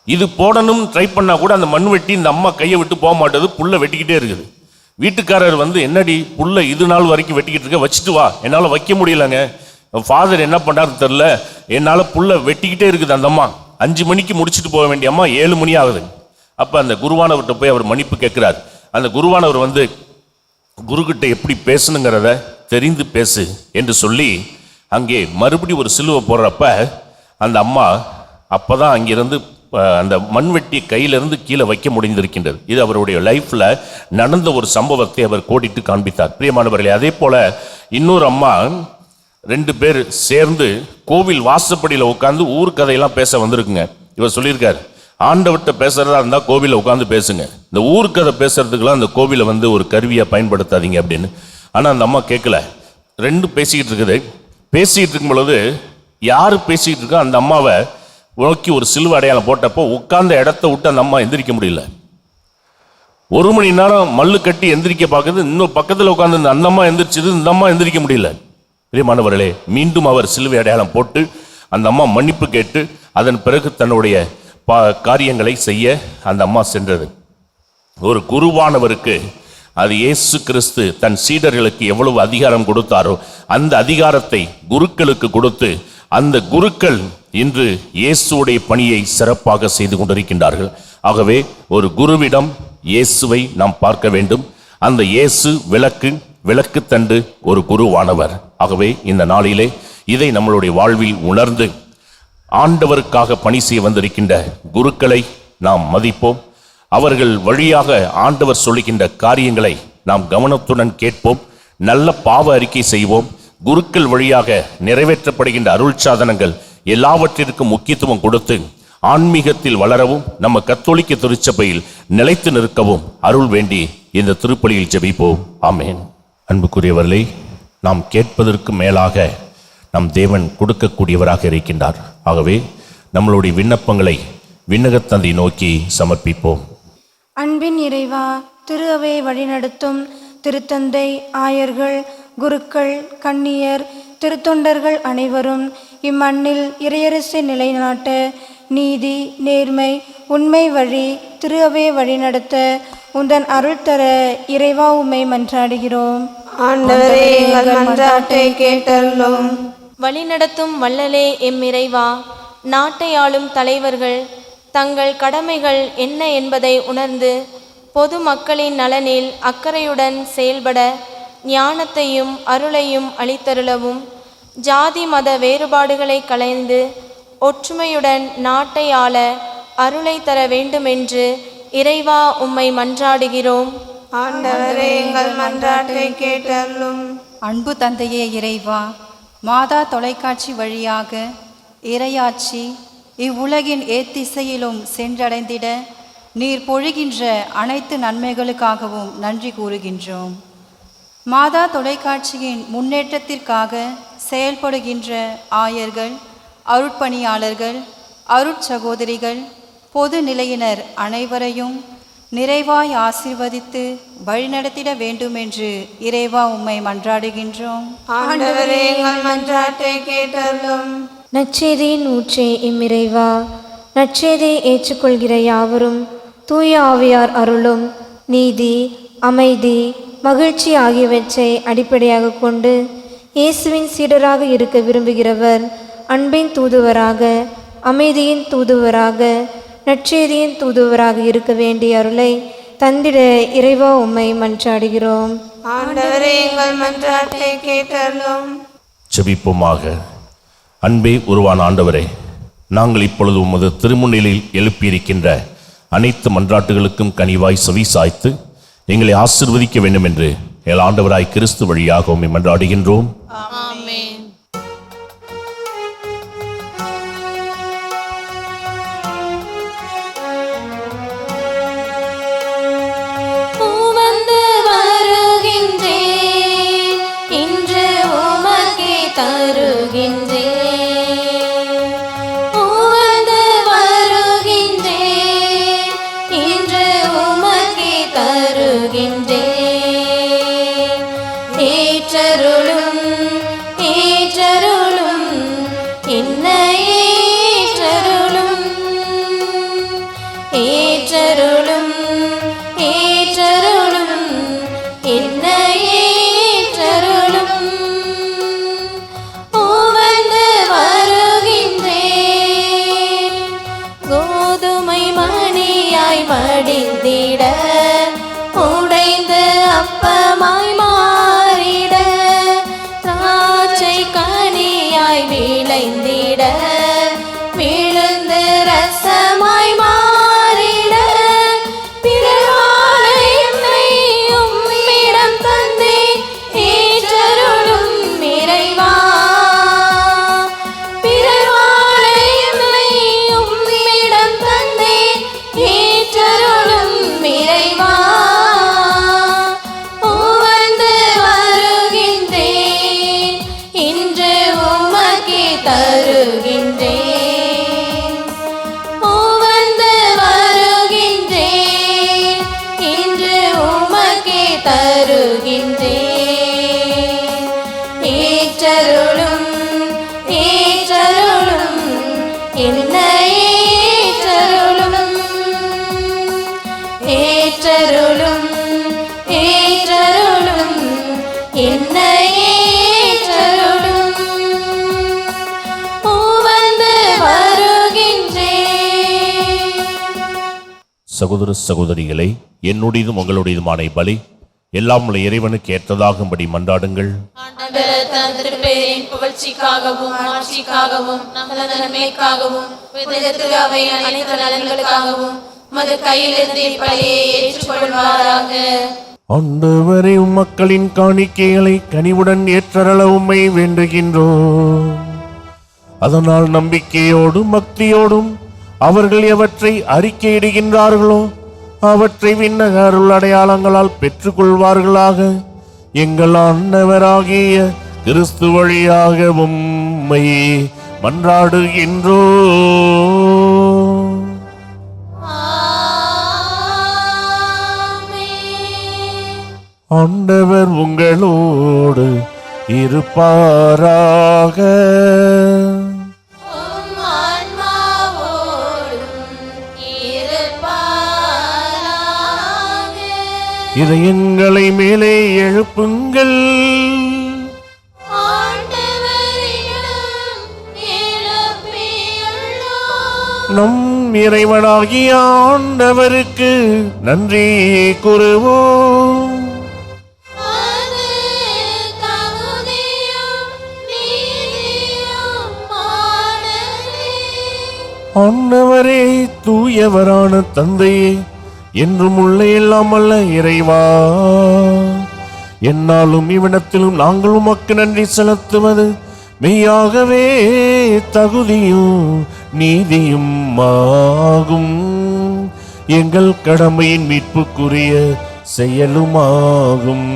இது போடணும் ட்ரை பண்ணா கூட அந்த மண்வெட்டி இந்த அம்மா கையை விட்டு போக மாட்டேது, புல்லை வெட்டிக்கிட்டே இருக்குது. வீட்டுக்காரர் என்னடி புல்லை இது நாள் வரைக்கும் வெட்டிக்கிட்டு இருக்க, வச்சுட்டு வா, என்னால் வைக்க முடியலங்க. ஃபாதர் என்ன பண்ணாருன்னு தெரில, என்னால் புல்லை வெட்டிக்கிட்டே இருக்குது. அந்த அம்மா 5 மணிக்கு முடிச்சுட்டு போக வேண்டிய அம்மா 7 மணி ஆகுது. அப்போ அந்த குருவானவர்கிட்ட போய் அவர் மன்னிப்பு கேட்கிறார். அந்த குருவானவர் குருக்கிட்ட எப்படி பேசணுங்கிறத தெரிந்து பேசு என்று சொல்லி அங்கே மறுபடியும் ஒரு சிலுவை போடுறப்ப அந்த அம்மா அப்போதான் அங்கிருந்து அந்த மண்வெட்டி கையிலிருந்து கீழே வைக்க முடிந்திருக்கின்றது. இது அவருடைய லைஃப்ல நடந்த ஒரு சம்பவத்தை அவர் கோடிட்டு காண்பித்தார். பிரியமானவர்களே, அதே போல இன்னொரு அம்மா 2 பேர் சேர்ந்து கோவில் வாசப்படியில் உட்கார்ந்து ஊர் கதையெல்லாம் பேச வந்திருக்குங்க. இவர் சொல்லியிருக்காரு, ஆண்டவர்கிட்ட பேசுறதா இருந்தா கோவில உட்காந்து பேசுங்க, இந்த ஊர்க்கதை பேசுறதுக்கெல்லாம் அந்த கோவிலை ஒரு கருவியை பயன்படுத்தாதீங்க அப்படின்னு. ஆனா அந்த அம்மா கேட்கல. 2 பேசிக்கிட்டு இருக்குது. பேசிக்கிட்டு இருக்கும் பொழுது யாரு பேசிக்கிட்டு இருக்கோ அந்த அம்மாவை நோக்கி ஒரு சிலுவை அடையாளம் போட்டப்போ உட்கார்ந்த இடத்த விட்டு அந்த அம்மா எந்திரிக்க முடியல. 1 மணி நேரம் மல்லு கட்டி எந்திரிக்க பார்க்குது. இன்னும் பக்கத்தில் உட்காந்து அந்த அம்மா எந்திரிச்சது, இந்த அம்மா எந்திரிக்க முடியல. பிரியமானவர்களே, மீண்டும் அவர் சிலுவை அடையாளம் போட்டு அந்த அம்மா மன்னிப்பு கேட்டு அதன் பிறகு தன்னுடைய காரியங்களை செய்ய அந்த அம்மா சென்றது. ஒரு குருவானவருக்கு அது இயேசு கிறிஸ்து தன் சீடர்களுக்கு எவ்வளவு அதிகாரம் கொடுத்தாரோ அந்த அதிகாரத்தை குருக்களுக்கு கொடுத்து அந்த குருக்கள் இன்று இயேசுடைய பணியை சிறப்பாக செய்து கொண்டிருக்கின்றார்கள். ஆகவே ஒரு குருவிடம் இயேசுவை நாம் பார்க்க வேண்டும். அந்த இயேசு விளக்கு தண்டு ஒரு குருவானவர். ஆகவே இந்த நாளிலே இதை நம்மளுடைய வாழ்வில் உணர்ந்து ஆண்டவருக்காக பணி செய்ய வந்திருக்கின்ற குருக்களை நாம் மதிப்போம். அவர்கள் வழியாக ஆண்டவர் சொல்லுகின்ற காரியங்களை நாம் கவனத்துடன் கேட்போம். நல்ல பாவ அறிக்கை செய்வோம். குருக்கள் வழியாக நிறைவேற்றப்படுகின்ற அருள் சாதனங்கள் எல்லாவற்றிற்கும் முக்கியத்துவம் கொடுத்து ஆன்மீகத்தில் வளரவும் நம்ம கத்தோலிக்க திருச்சபையில் நிலைத்து நிற்கவும் அருள் வேண்டி இந்த திருப்பலியில் ஜெபிப்போம். ஆமேன். அன்புக்குரியவர்களே, நாம் கேட்பதற்கு மேலாக நம் தேவன் கொடுக்கக்கூடியவராக இருக்கின்றார். ஆகவே நம்மளுடைய விண்ணப்பங்களை விண்ணகத்தந்தை நோக்கி சமர்ப்பிப்போம். அன்பின் இறைவா, திரு அவையை வழிநடத்தும் திருத்தந்தை, ஆயர்கள், குருக்கள், கன்னியர், திருத்தொண்டர்கள் அனைவரும் இம்மண்ணில் இறையரசை நிலைநாட்ட நீதி, நேர்மை, உண்மை வழி திரு அவையை வழிநடத்த உந்தன் அருள் தர இறைவா உம்மை மன்றாடுகிறோம். ஆண்டவரே, எங்கள் மன்றாட்டை கேட்டருளும். வழிநடத்தும் வள்ளலே எம் இறைவா, நாட்டை ஆளும் தலைவர்கள் தங்கள் கடமைகள் என்ன என்பதை உணர்ந்து பொது மக்களின் நலனில் அக்கறையுடன் செயல்பட ஞானத்தையும் அருளையும் அளித்தருளவும், ஜாதி மத வேறுபாடுகளை களைந்து ஒற்றுமையுடன் நாட்டை ஆள அருளை தர வேண்டுமென்று இறைவா உம்மை மன்றாடுகிறோம். ஆண்டவரே, எங்கள் மன்றாட்டை கேட்டருளும். அன்பு தந்தையே இறைவா, மாதா தொலைக்காட்சி வழியாக இறையாட்சி இவ்வுலகின் ஏத்திசையிலும் சென்றடைந்திட நீர் பொழிகின்ற அனைத்து நன்மைகளுக்காகவும் நன்றி கூறுகின்றோம். மாதா தொலைக்காட்சியின் முன்னேற்றத்திற்காக செயல்படுகின்ற ஆயர்கள், அருட்பணியாளர்கள், அருட்சகோதரிகள், பொது நிலையினர் அனைவரையும் நிறைவாய் ஆசீர்வதித்து வழிநடத்திட வேண்டுமென்று இறைவா உம்மை மன்றாடுகின்றோம். ஆண்டவரே, எங்கள் மன்றாட்டை கேட்டருளும். நற்செய்தியின் ஊற்றே இம்மிறைவா, நற்செய்தியை ஏற்றுக்கொள்கிற யாவரும் தூய ஆவியார் அருளும் நீதி, அமைதி, மகிழ்ச்சி ஆகியவற்றை அடிப்படையாக கொண்டு இயேசுவின் சீடராக இருக்க விரும்புகிறவர் அன்பின் தூதுவராக, அமைதியின் தூதுவராக, நற்செய்தியின் தூதுவராக இருக்க வேண்டிய அருளை தந்திட இறைவா உம்மை மன்றாடுகிறோம். ஆண்டவரே, எங்கள் மன்றாட்டை கேட்டருளும். ஜெபிப்போமாக. அன்பே உருவான ஆண்டவரே, நாங்கள் இப்பொழுது உமது திருமுன்னிலையில் எழுப்பியிருக்கின்ற அனைத்து மன்றாட்டுகளுக்கும் கனிவாய் செவி சாய்த்து எங்களை ஆசீர்வதிக்க வேண்டும் என்று எங்கள் ஆண்டவராய் கிறிஸ்து வழியாக உம்மை மன்றாடுகின்றோம். ஆமென். உவந்து வருகின்றேன், இன்று உமக்கே தருகின்றேன். உவந்து வருகின்றேன், இன்று உமக்கே தருகின்றேன். ஏற்றருளும், ஏற்றருளும், என்னை ஏற்றருளும். ஏற்றருளும், ஏற்றருளும், என்னை ஏற்றருளும். உவந்து வருகின்றேன், கோதுமை மணியாய் மடிந்திட, உடைந்து அப்பமாய் மாறிட, ஏற்றருளும் ஏற்றருளும் என்னை ஏற்றருளும் ஏற்றருளும் ஏற்றருளும் என்னை ஏற்றருளும் உவந்து வருகின்றேன். சகோதர சகோதரிகளை, என்னுடையதும் உங்களுடையதுமான பலி எல்லாம் உள்ள இறைவனுக்கு ஏற்றதாகும்படி மன்றாடுங்கள். ஆண்டவர் தம் திருப்பெயரின் புகழ்ச்சிக்காகவும் ஆட்சிக்காகவும் நமது நன்மைக்காகவும் விதத்தில் அவை அனைத்து நலன்களுக்காகவும் மது கையிலிருந்து இப்பலியை ஏற்றுக்கொள்வாராக. ஆண்டவரே, மக்களின் காணிக்கைகளை கனிவுடன் ஏற்றரள உம்மை வேண்டுகின்றோம். அதனால் நம்பிக்கையோடும் பக்தியோடும் அவர்கள் எவற்றை அறிக்கையிடுகின்றார்களோ அவற்றை விண்ணக அருள் அடையாளங்களால் பெற்றுக்கொள்வார்களாக. எங்கள் ஆண்டவராகிய கிறிஸ்து வழியாக உம்மை மன்றாடுகின்றோம். ஆண்டவர் உங்களோடு இருப்பாராக. உம் ஆன்மாவோடும் இருப்பாராக. இதயங்களை மேலே எழுப்புங்கள். ஆண்டவரிடம் எழுப்பியுள்ளோம். நம் இறைவனாகிய ஆண்டவருக்கு நன்றி கூறுவோம். அது தகுதியும் நீதியுமானதே. ஆண்டவரே, தூயவரான தந்தையே, என்றும் உள்ள எல்லாம் அல்ல இறைவா, என்னாலும் இவ்விடத்திலும் நாங்கள் உமக்கு நன்றி செலுத்துவது மெய்யாகவே தகுதியும் நீதியும் ஆகும். எங்கள் கடமையின் மீட்புக்குரிய செயலுமாகும்.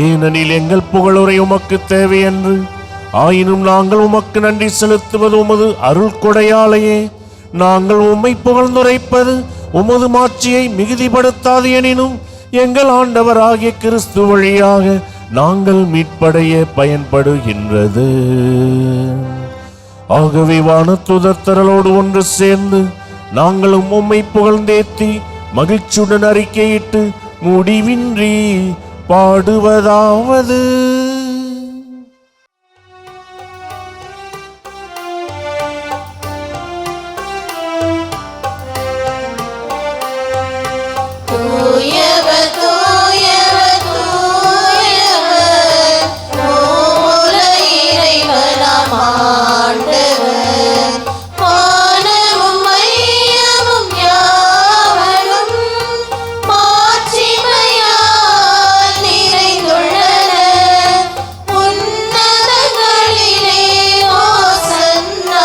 ஏனெனில் எங்கள் புகழுரை உமக்கு தேவையன்று, ஆயினும் நாங்கள் உமக்கு நன்றி செலுத்துவது உமது அருள் கொடையாலேயே. நாங்கள் உம்மை புகழ்ந்துரைப்பது உமது மாட்சியை மிகுதிப்படுத்தாது எனினும் எங்கள் ஆண்டவராகிய கிறிஸ்து வழியாக நாங்கள் மீட்படைய பயன்படுகின்றது. ஆகவே வானதூதர் திரளோடு ஒன்று சேர்ந்து நாங்களும் உம்மை புகழ்ந்தேத்தி மகிழ்ச்சியுடன் அறிக்கையிட்டு முடிவின்றி பாடுவதாவது: தூயவர் தூயவர் தூயவர் மூல இறைவனாம் ஆண்டவர். வானமும் மையமும் யாவரும் மாட்சிமையால் நிறைந்துள்ளன. உன்னதங்களிலே ஓசன்னா,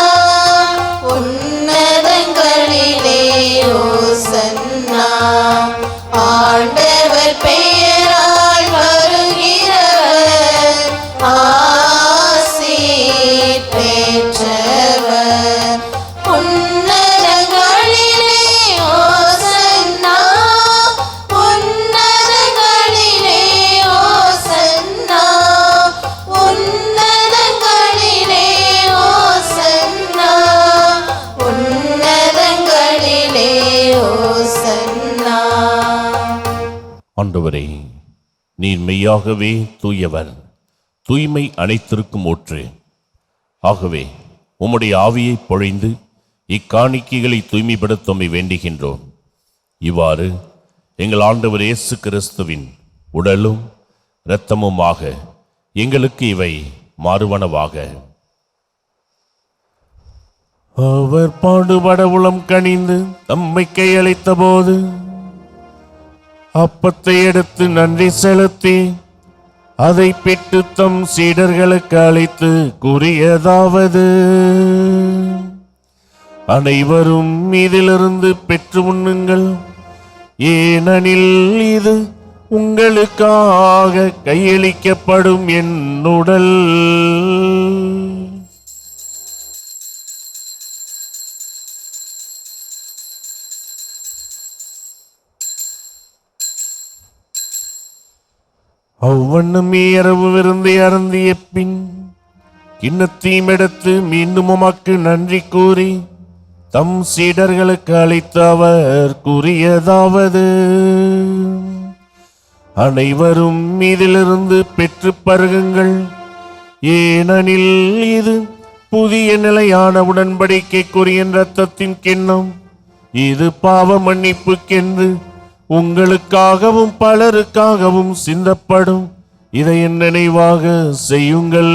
உன்னதங்களிலே ஓசன்னா. ஆண்டவர் பெயரால் வருகிறவர் ஆசி பெற்றவர். உன்னதங்களிலே ஓசன்னா, உன்னதங்களிலே ஓசன்னா, உன்னதங்களிலே ஓசன்னா, உன்னதங்களிலே ஓசன்னா. ஆண்டவரே, நீர் மெய்யாகவே தூயவர், தூய்மை அனைத்திற்கும் ஊற்று. ஆகவே உம்முடைய ஆவியை பொழிந்து இக்காணிக்கைகளை தூய்மைப்படுத்தமை வேண்டுகின்றோம். இவ்வாறு எங்கள் ஆண்டவர் இயேசு கிறிஸ்துவின் உடலும் இரத்தமுமாக எங்களுக்கு இவை மாறுவனவாக. அவர் பாடுபட உளம் கனிந்து தம்மை கையளித்த போது அப்பத்தை எடுத்து நன்றி செலுத்தி அதை பிட்டு தம் சீடர்களுக்கு அளித்து கூறியதாவது: அனைவரும் இதிலிருந்து பெற்று உண்ணுங்கள், ஏனெனில் இது உங்களுக்காக கையளிக்கப்படும் என் உடல். அவ்வண்ணம் இரவு விருந்தை அருந்திய பின் கிண்ணத்தையும் எடுத்து மீண்டும் உமக்கு நன்றி கூறி தம் சீடர்களுக்கு அளித்து அவர் கூறியதாவது: அனைவரும் இதிலிருந்து பெற்று பருகுங்கள், ஏனெனில் இது புதிய நிலையான உடன்படிக்கைக்குரிய இரத்தத்தின் கிண்ணம். இது பாவ மன்னிப்புக்கென்று உங்களுக்காகவும் பலருக்காகவும் சிந்தப்படும். இதை என் நினைவாக செய்யுங்கள்.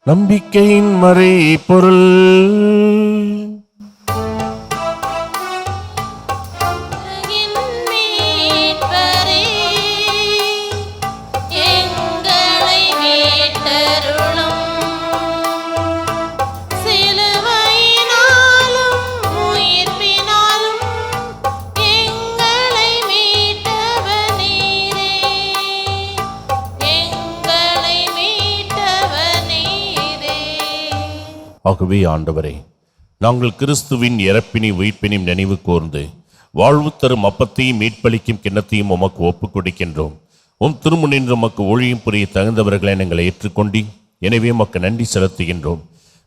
நம்பிக்கையின் மறை பொருள். ஆகவே ஆண்டவரே, நாங்கள் கிறிஸ்துவின் இறப்பினை உயிர்ப்பினையும் நினைவு கூர்ந்து வாழ்வு தரும் அப்பத்தையும் மீட்பளிக்கும் கிண்ணத்தையும் உமக்கு ஒப்புக் கொடுக்கின்றோம். உம் திருமுன்னின்று உமக்கு ஊழியம் புரிய தகுந்தவர்களை நாங்கள் ஏற்றுக்கொண்டி, எனவே உமக்கு நன்றி செலுத்துகின்றோம்.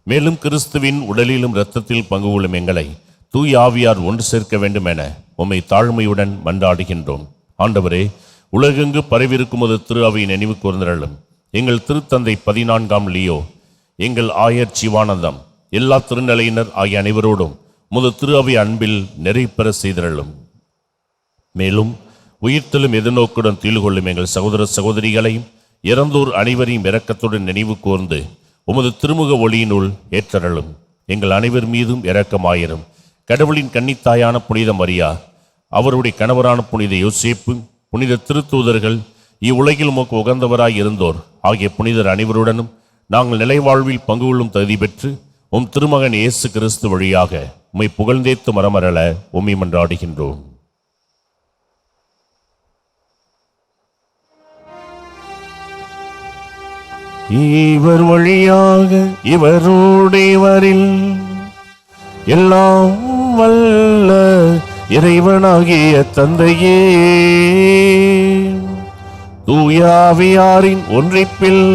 மேலும் கிறிஸ்துவின் உடலிலும் இரத்தத்தில் பங்கு கொள்ளும் எங்களை தூய் ஆவியார் ஒன்று சேர்க்க வேண்டும் என உம்மை தாழ்மையுடன் மன்றாடுகின்றோம். ஆண்டவரே, உலகெங்கு பரவிருக்கும் ஒரு திரு அவை நினைவு கூர்ந்தருளும். எங்கள் திருத்தந்தை 14ஆம் லியோ, எங்கள் ஆயர் சிவானந்தம், எல்லா திருநிலையினர் ஆகிய அனைவரோடும் முது திரு அவை அன்பில் நிறைப்பெற செய்தருளும். மேலும் உயிர்த்தலும் எதிர்நோக்குடன் தீழ்வு கொள்ளும் எங்கள் சகோதர சகோதரிகளையும் இறந்தோர் அனைவரையும் இரக்கத்துடன் நினைவு கூர்ந்து உமது திருமுக ஒளியினுள் ஏற்றருளும். எங்கள் அனைவர் மீதும் இரக்கமாயிரும். கடவுளின் கன்னித்தாயான புனித மரியா, அவருடைய கணவரான புனித யோசேப்பு, புனித திருத்தூதர்கள், இவ்வுலகில் உமக்கு உகந்தவராய் இருந்தோர் ஆகிய புனிதர் அனைவருடனும் நாங்கள் நிலைவாழ்வில் பங்கு கொள்ளும் தகுதி பெற்று உம் திருமகன் இயேசு கிறிஸ்து வழியாக உம்மை புகழ்ந்தேத்து மரமரள உம்மை மன்றாடுகின்றோம். இவர் வழியாக இவருடையவரில் எல்லாம் வல்ல இறைவனாகிய தந்தையே, தூய ஆவியாரின் ஒன்றிப்பில்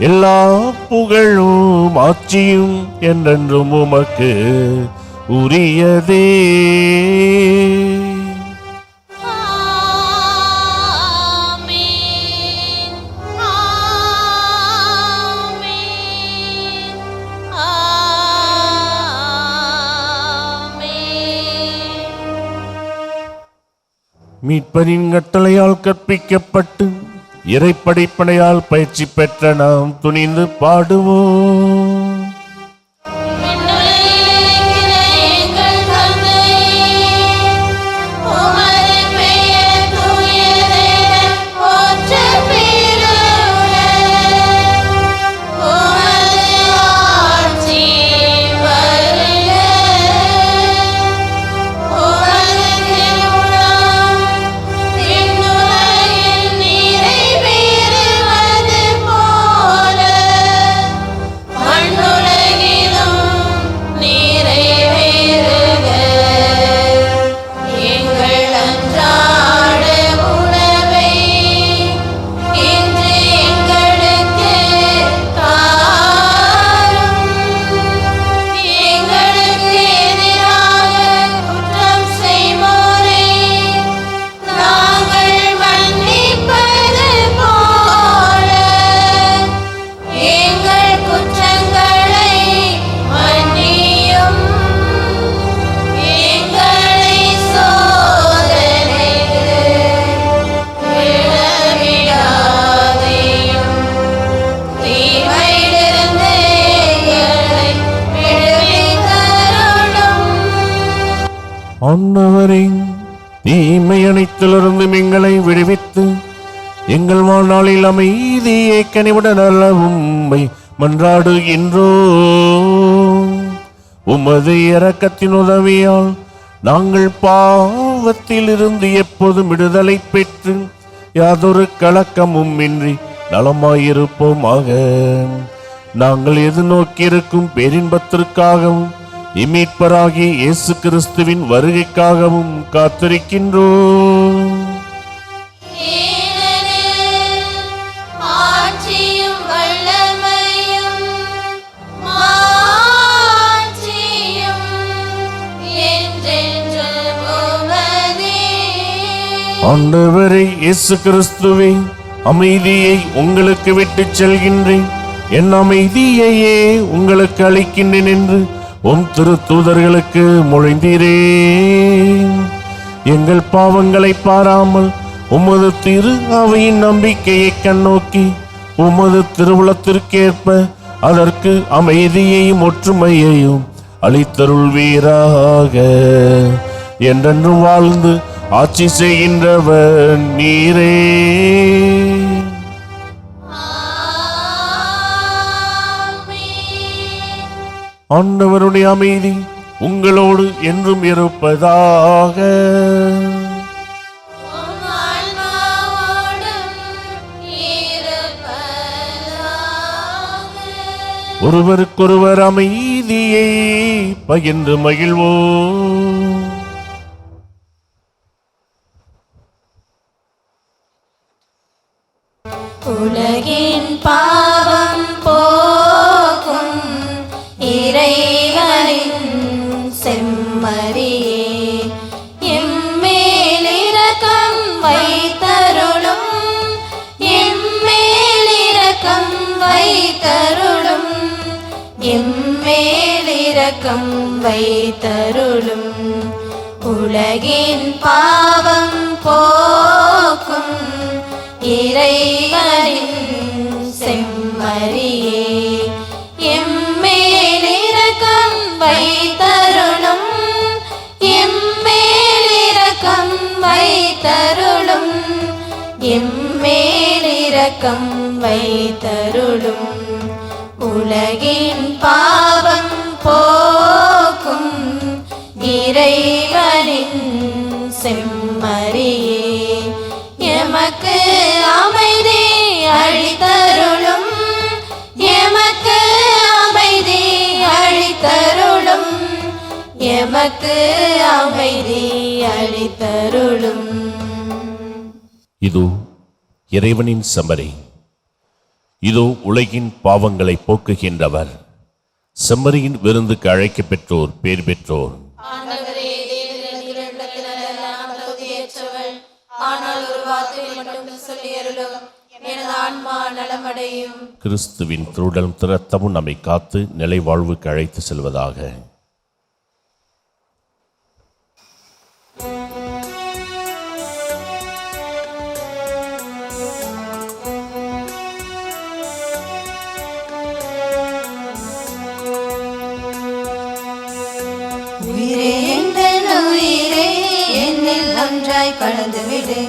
எல்லா புகழும் ஆட்சியும் என்றென்றும் உமக்கு உரியதே. மீட்பரின் கட்டளையால் கற்பிக்கப்பட்டு இறைப்படைப்படையால் பயிற்சி பெற்ற நாம் துணிந்து பாடுவோம். ஆண்டவரே, தீமை அனைத்திலிருந்து எங்களை விடுவித்து எங்கள் வாழ்நாளில் அமைதியை கனிவுடன் உம்மை மன்றாடுகின்றோம். உமது இரக்கத்தின் உதவியால் நாங்கள் பாவத்தில் இருந்து எப்போதும் விடுதலை பெற்று யாதொரு கலக்கமும் இன்றி நலமாயிருப்போமாக. நாங்கள் எதிர்நோக்கியிருக்கும் பேரின்பத்திற்காகவும் இம்மீட்பராகிய இயேசு கிறிஸ்துவின் வருகைக்காகவும் காத்திருக்கின்றோம். ஏனெனில் ஆட்சியும் வல்லமையும் மாட்சியும் என்றென்றும் உமதே. ஆண்டவரே இயேசு கிறிஸ்துவே, அமைதியை உங்களுக்கு விட்டுச் செல்கின்றேன், என் அமைதியையே உங்களுக்கு அளிக்கின்றேன் என்று உம் திருத்தூதர்களுக்கு மொழிந்தீரே. எங்கள் பாவங்களை பாராமல் உமது திரு அவையின் நம்பிக்கையை கண்ணோக்கி உமது திருவுளத்திற்கேற்ப அதற்கு அமைதியையும் ஒற்றுமையையும் அளித்தருள்வீராக. என்றென்றும் வாழ்ந்து ஆட்சி செய்கின்றவர் நீரே. ஆண்டவருடைய அமைதி உங்களோடு என்றும் இருப்பதாக. உம் ஆன்மாவோடும் இருப்பதாக. ஒருவருக்கொருவர் அமைதியை பகிர்ந்து மகிழ்வோம். உலகின் பாவம் போக்கும் இறைவனின் செம்மறியே, எம்மேல் இரக்கம் வைத்தருளும், எம்மேல் இரக்கம் வைத்தருளும், எம்மேல் இரக்கம் வைத்தருளும். உலகின் பாவம் போக்கும் இறைவனின் செம்மறியே, எம்மேல் இரக்கம் வைத்தருளும், எம்மேல் இரக்கம் வைத்தருளும், எம்மேல் இரக்கம் வைத்தருளும். உலகின் பாவம் போக்கும் இறைவனின் செம்மறியே, எமக்கு அமைதி அளித்தருளும், எமக்கு அமைதி அளித்தருளும், எமக்கு அமைதி அளித்தருளும். இதோ இறைவனின் செம்மறி, இதோ உலகின் பாவங்களை போக்குகின்றவர். செம்மறியின் விருந்துக்கு அழைக்கப் பெற்றோர் பேர் பெற்றோர். ஆண்டவரே, தேவனிடத்திலெல்லாம் தகுதியற்றவள், ஆனால் ஒரு வார்த்தை மட்டும் சொல்லி அருளும், எனது ஆன்மா நலமடையும். கிறிஸ்துவின் திருடலும் திறத்தமும் நம்மை காத்து நிலை வாழ்வுக்கு அழைத்து செல்வதாக. உயிரே எந்தன் உயிரே, என்னில் ஒன்றாய் கலந்துவிடு,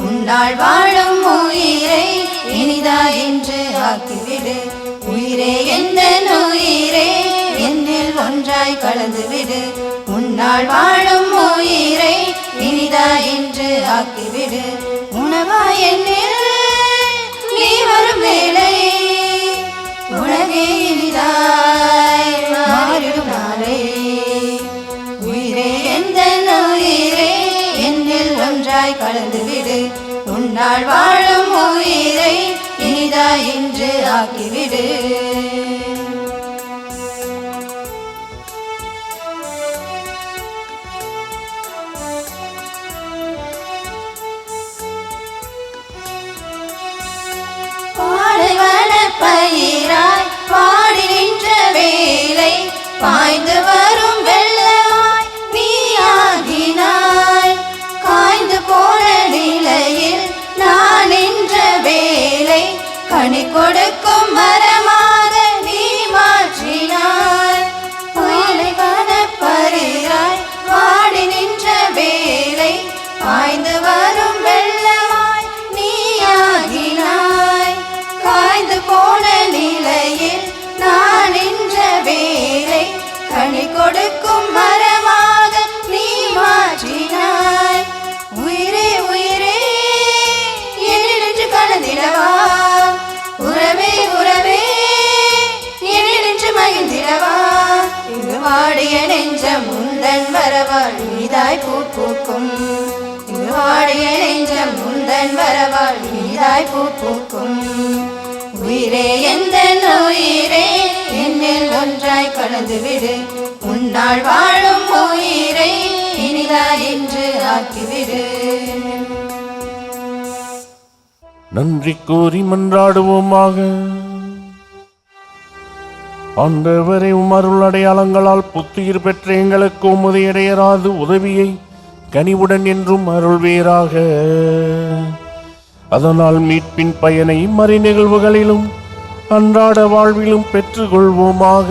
உன்னால் வாழும் உயிரை இனிதாய் என்று ஆக்கிவிடு. உயிரே எந்தன் உயிரே, என்னில் ஒன்றாய் கலந்துவிடு, உன்னால் வாழும் உயிரை இனிதாய் என்று ஆக்கிவிடு. உணவாய் என்னில் நீ வரும் வேளை, உலகே இனிதாய் மாறிடும் நாளே. உயிரே எந்தன் உயிரே, என்னில் ஒன்றாய் கலந்துவிடு, உன்னால் வாழும் உயிரை இனிதாய் என்று ஆக்கிவிடு. பாலைவன பயிராய் பாடி நின்ற வேலை, பாய்ந்து வரும் வெள்ளமாய் நீ ஆகினாய். காய்ந்து போன நிலையில் நான் நின்ற வேலை, கனி கொடுக்கும் மரமாக நீ மாற்றினாய். பாலைவன பயிராய் பாடி நின்ற வேலை, பாய்ந்து வரும் வெள்ளமாய் நீ ஆகினாய். காய்ந்து போன நிலையில் நான் நின்ற வேலை, கனி கொடுக்கும் மரமாக நீ மாற்றினாய். உயிரே உயிரே ஒன்றாய் பூ பூக்கும். உயிரே எந்த உயிரே என்னில் ஒன்றாய் கலந்து விடு. உன்னால் வாழும் உயிரை இனிதா என்று ஆக்கிவிடு. நன்றி கூறி மன்றாடுவோமாக. ஆண்டவரே, உம் அருள் அடையாளங்களால் புத்துயிர் பெற்ற எங்களுக்கு உமது இடையராது உதவியை கனிவுடன் என்றும் அருள்வீராக. அதனால் மீட்பின் பயனை மறை நிகழ்வுகளிலும் அன்றாட வாழ்விலும் பெற்றுக்கொள்வோமாக.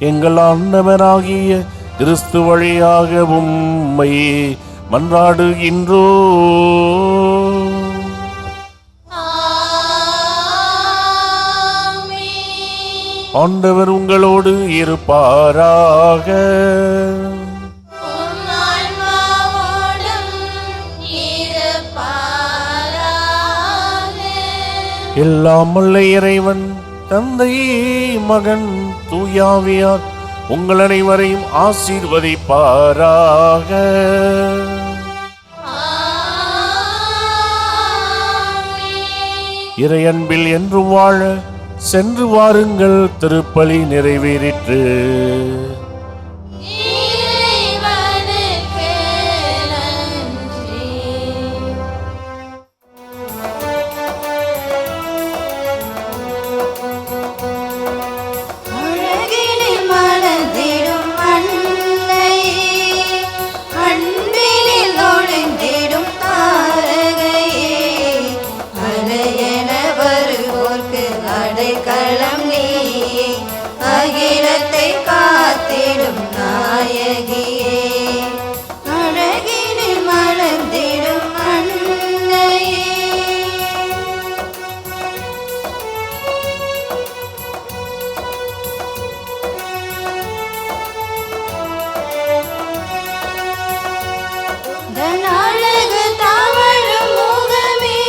எங்கள் ஆண்டவராகிய கிறிஸ்து வழியாக உம்மை மன்றாடுகின்றோ. ஆண்டவர் உங்களோடு இருப்பாராக. எல்லாம் வல்ல இறைவன் தந்தை, மகன், தூயாவியார் உங்கள் அனைவரையும் ஆசீர்வதிப்பாராக. இறையன்பில் என்றும் வாழ சென்று வாருங்கள். திருப்பலி நிறைவேறிற்று. அழகினில் மலர்ந்திடும் அன்னை, அன்பினில் ஒளிந்திடும் தாரகையே, அலையென வருவோர்க்கு அடைக்கலம் நீயே, அகிலத்தை காத்திடும் நாயகியே. அழகினில் மலர்ந்திடும் அன்னையே. தன் அழகு தவழும் முகமே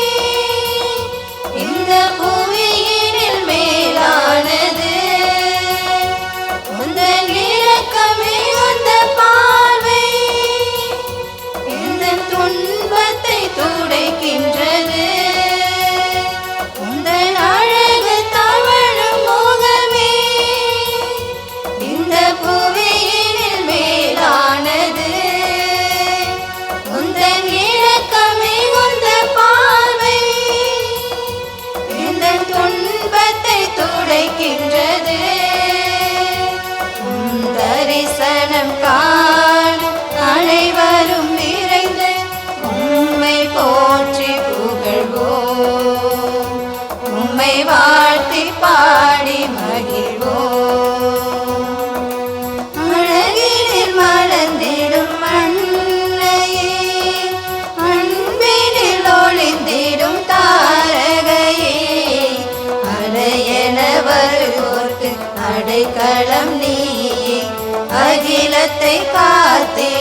இந்த புவியினில் மேலானது. உந்தன் இரக்கமே அந்த பார்வை இந்த துன்பத்தை துடைக்கின்றது. உந்தன் அழகு தவழும் முகமே இந்த புவியினில் மேலானது. உந்தன் இரக்கமே உந்த பார்வை இந்த துன்பத்தை துடைக்கின்றது. உம் தரிசனம் காண அனைவரும் நிறைந்து உம்மை போற்றி புகழ்வோம். உம்மை வாழ்த்தி பாடி மகிழ்வோம். அழகினில் மலர்ந்திடும் அன்னையே, அன்பினில் ஒளிந்திடும் தாரகையே, அலையென வருவோர்க்கு அடைக்கலம் நீயே, அகிலத்தை காத்திடும்